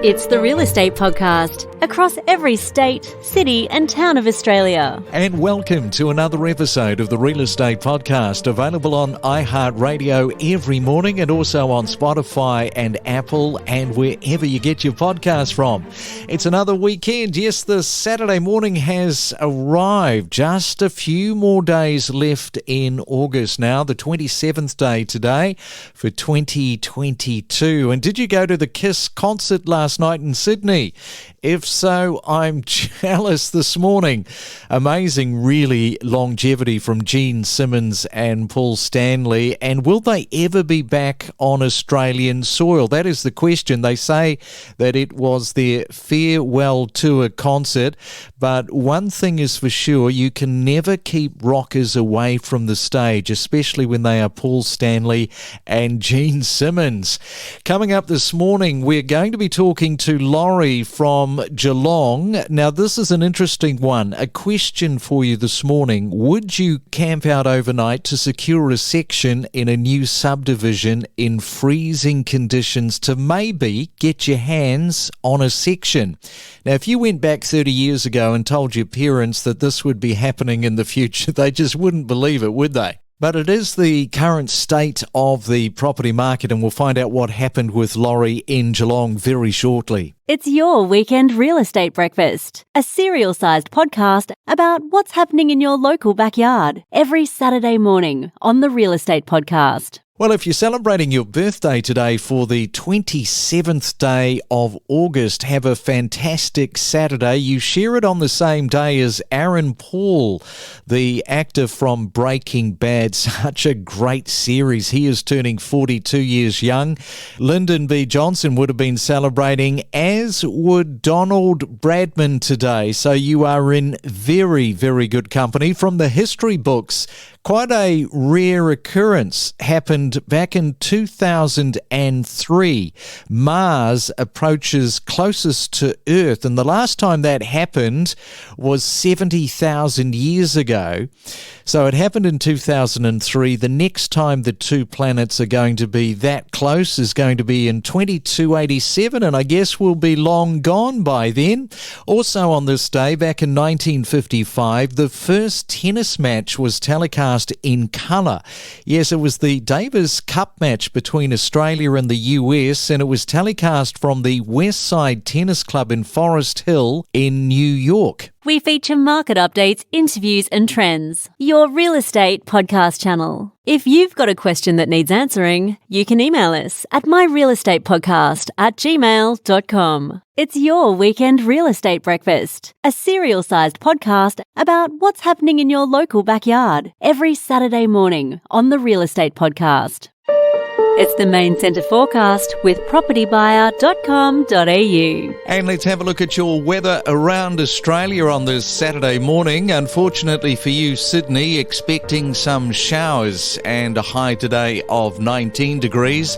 It's the Real Estate Podcast, across every state, city and town of Australia. And welcome to another episode of the Real Estate Podcast, available on iHeartRadio every morning and also on Spotify and Apple and wherever you get your podcasts from. It's another weekend. Yes, the Saturday morning has arrived. Just a few more days left in August now, the 27th day today for 2022. And did you go to the KISS concert last night in Sydney? If so, I'm jealous this morning. Amazing, really, longevity from Gene Simmons and Paul Stanley. And will they ever be back on Australian soil? That is the question. They say that it was their farewell tour concert. But one thing is for sure, you can never keep rockers away from the stage, especially when they are Paul Stanley and Gene Simmons. Coming up this morning, we're going to be talking to Laurie from Geelong. Now, this is an interesting one. A question for you this morning. Would you camp out overnight to secure a section in a new subdivision in freezing conditions to maybe get your hands on a section? Now, if you went back 30 years ago and told your parents that this would be happening in the future, they just wouldn't believe it, would they? But it is the current state of the property market, and we'll find out what happened with Laurie in Geelong very shortly. It's your weekend real estate breakfast, a serial-sized podcast about what's happening in your local backyard every Saturday morning on the Real Estate Podcast. Well, if you're celebrating your birthday today for the 27th day of August, have a fantastic Saturday. You share it on the same day as Aaron Paul, the actor from Breaking Bad. Such a great series. He is turning 42 years young. Lyndon B. Johnson would have been celebrating, as would Donald Bradman today. So you are in very, very good company. From the history books, quite a rare occurrence happened back in 2003. Mars approaches closest to Earth, and the last time that happened was 70,000 years ago. So it happened in 2003. The next time the two planets are going to be that close is going to be in 2287, and I guess we'll be long gone by then. Also on this day, back in 1955, the first tennis match was telecast in colour. Yes, it was the Davis Cup match between Australia and the US, and it was telecast from the West Side Tennis Club in Forest Hill in New York. We feature market updates, interviews and trends. Your real estate podcast channel. If you've got a question that needs answering, you can email us at myrealestatepodcast@gmail.com. It's your weekend real estate breakfast, a serial-sized podcast about what's happening in your local backyard every Saturday morning on the Real Estate Podcast. It's the main centre forecast with propertybuyer.com.au. And let's have a look at your weather around Australia on this Saturday morning. Unfortunately for you, Sydney, expecting some showers and a high today of 19 degrees.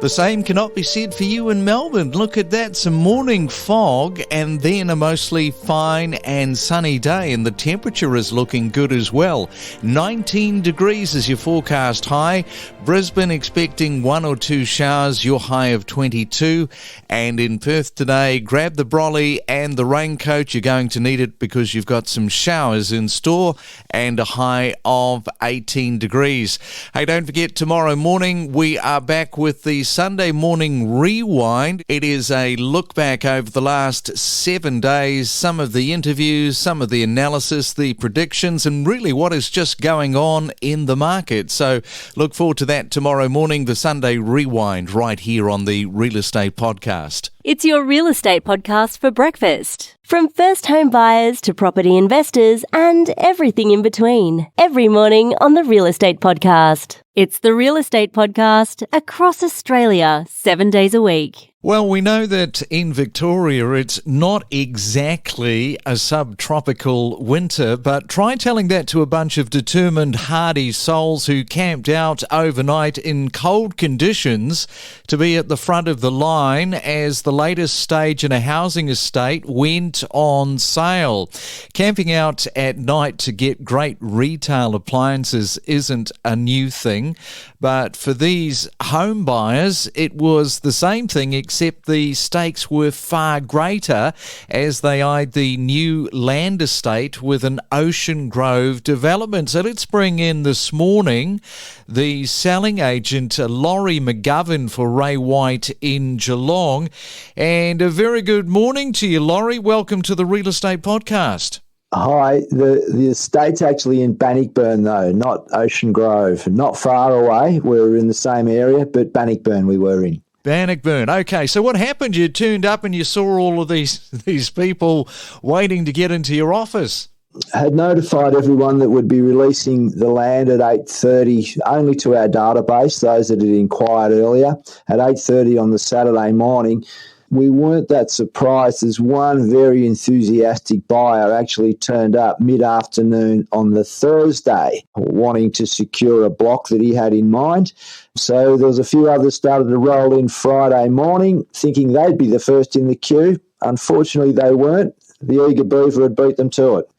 The same cannot be said for you in Melbourne. Look at that, some morning fog and then a mostly fine and sunny day, and the temperature is looking good as well. 19 degrees is your forecast high. Brisbane expecting one or two showers, your high of 22. And in Perth today, grab the brolly and the raincoat. You're going to need it because you've got some showers in store, and a high of 18 degrees. Hey, don't forget, tomorrow morning we are back with the Sunday Morning Rewind. It is a look back over the last 7 days, some of the interviews, some of the analysis, the predictions, and really what is just going on in the market. So look forward to that tomorrow morning, the Sunday Rewind, right here on the Real Estate Podcast. It's your real estate podcast for breakfast. From first home buyers to property investors and everything in between. Every morning on the Real Estate Podcast. It's the Real Estate Podcast across Australia, 7 days a week. Well, we know that in Victoria it's not exactly a subtropical winter, but try telling that to a bunch of determined, hardy souls who camped out overnight in cold conditions to be at the front of the line as the latest stage in a housing estate went on sale. Camping out at night to get great retail appliances isn't a new thing, but for these home buyers, it was the same thing, except the stakes were far greater as they eyed the new land estate with an Ocean Grove development. So let's bring in this morning the selling agent, Laurie McGovern for Ray White in Geelong. And a very good morning to you, Laurie. Welcome to the Real Estate Podcast. Hi, the estate's actually in Bannockburn though, not Ocean Grove. Not far away. We're in the same area, but Bannockburn we were in. Bannockburn. Okay, so what happened? You turned up and you saw all of these people waiting to get into your office. Had notified everyone that would be releasing the land at 8:30 only to our database, those that had inquired earlier, at 8:30 on the Saturday morning. We weren't that surprised as one very enthusiastic buyer actually turned up mid-afternoon on the Thursday wanting to secure a block that he had in mind. So there was a few others started to roll in Friday morning thinking they'd be the first in the queue. Unfortunately, they weren't. The eager beaver had beat them to it.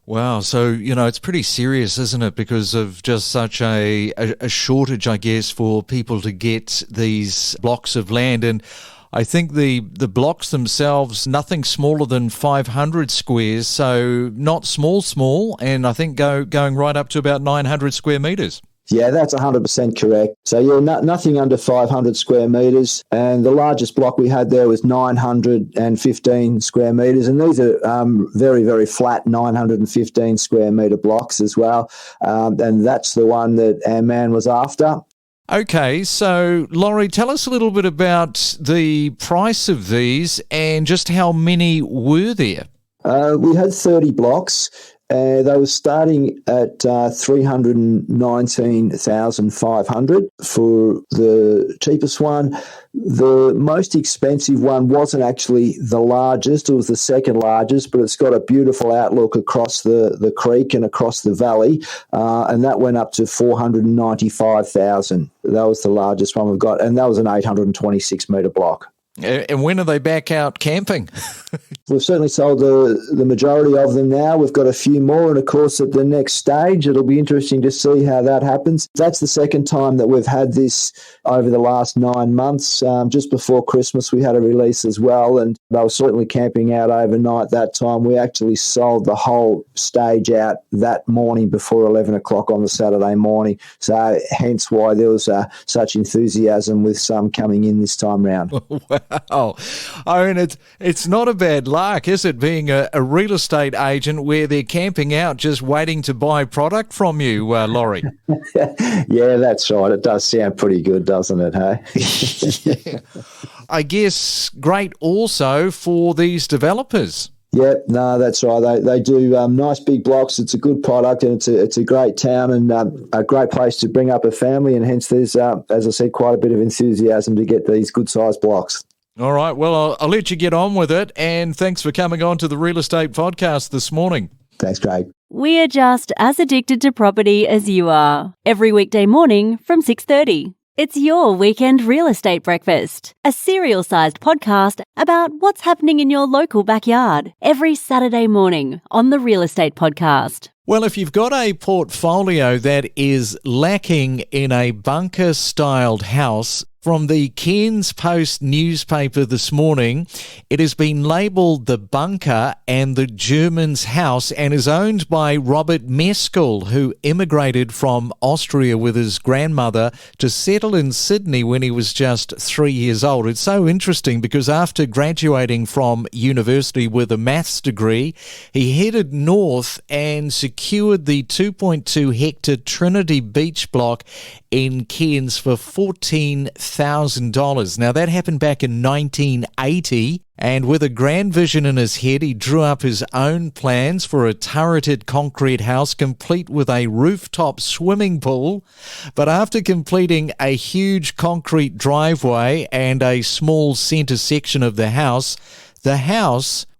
Wow. So, it's pretty serious, isn't it? Because of just such a shortage, I guess, for people to get these blocks of land. And I think the blocks themselves, nothing smaller than 500 squares, so not small, and I think going right up to about 900 square metres. Yeah, that's 100% correct. So, yeah, nothing under 500 square metres. And the largest block we had there was 915 square metres. And these are very, very flat 915 square metre blocks as well. And that's the one that our man was after. Okay, so Laurie, tell us a little bit about the price of these and just how many were there. We had 30 blocks. They were starting at 319,500 for the cheapest one. The most expensive one wasn't actually the largest. It was the second largest, but it's got a beautiful outlook across the creek and across the valley, and that went up to 495,000. That was the largest one we've got, and that was an 826-metre block. And when are they back out camping? We've certainly sold the majority of them now. We've got a few more, and of course at the next stage it'll be interesting to see how that happens. That's the second time that we've had this over the last 9 months. Just before Christmas we had a release as well, and they were certainly camping out overnight that time. We actually sold the whole stage out that morning before 11 o'clock on the Saturday morning, so hence why there was such enthusiasm with some coming in this time round. Wow. I mean, it's not a bad lark, is it, being a real estate agent where they're camping out just waiting to buy product from you, Laurie? Yeah, that's right. It does sound pretty good, doesn't it, hey? Yeah. I guess great also for these developers. Yeah, no, that's right. They do nice big blocks. It's a good product, and it's a great town and a great place to bring up a family, and hence there's, as I said, quite a bit of enthusiasm to get these good-sized blocks. All right, well, I'll let you get on with it, and thanks for coming on to the Real Estate Podcast this morning. Thanks, Craig. We're just as addicted to property as you are. Every weekday morning from 6:30. It's your weekend real estate breakfast, a serial-sized podcast about what's happening in your local backyard every Saturday morning on the Real Estate Podcast. Well, if you've got a portfolio that is lacking in a bunker-styled house, from the Cairns Post newspaper this morning, it has been labelled The Bunker and the German's House and is owned by Robert Meskel, who immigrated from Austria with his grandmother to settle in Sydney when he was just 3 years old. It's so interesting because after graduating from university with a maths degree, he headed north and secured the 2.2 hectare Trinity Beach block in Cairns for $14,000. Now, that happened back in 1980, and with a grand vision in his head, he drew up his own plans for a turreted concrete house complete with a rooftop swimming pool. But after completing a huge concrete driveway and a small centre section of the house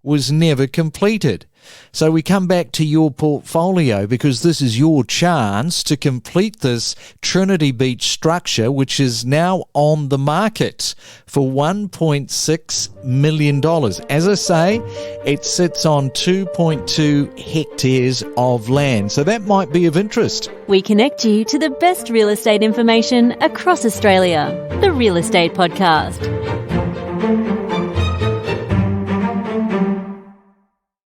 was never completed. So we come back to your portfolio because this is your chance to complete this Trinity Beach structure, which is now on the market for $1.6 million. As I say, it sits on 2.2 hectares of land, so that might be of interest. We connect you to the best real estate information across Australia. The Real Estate Podcast.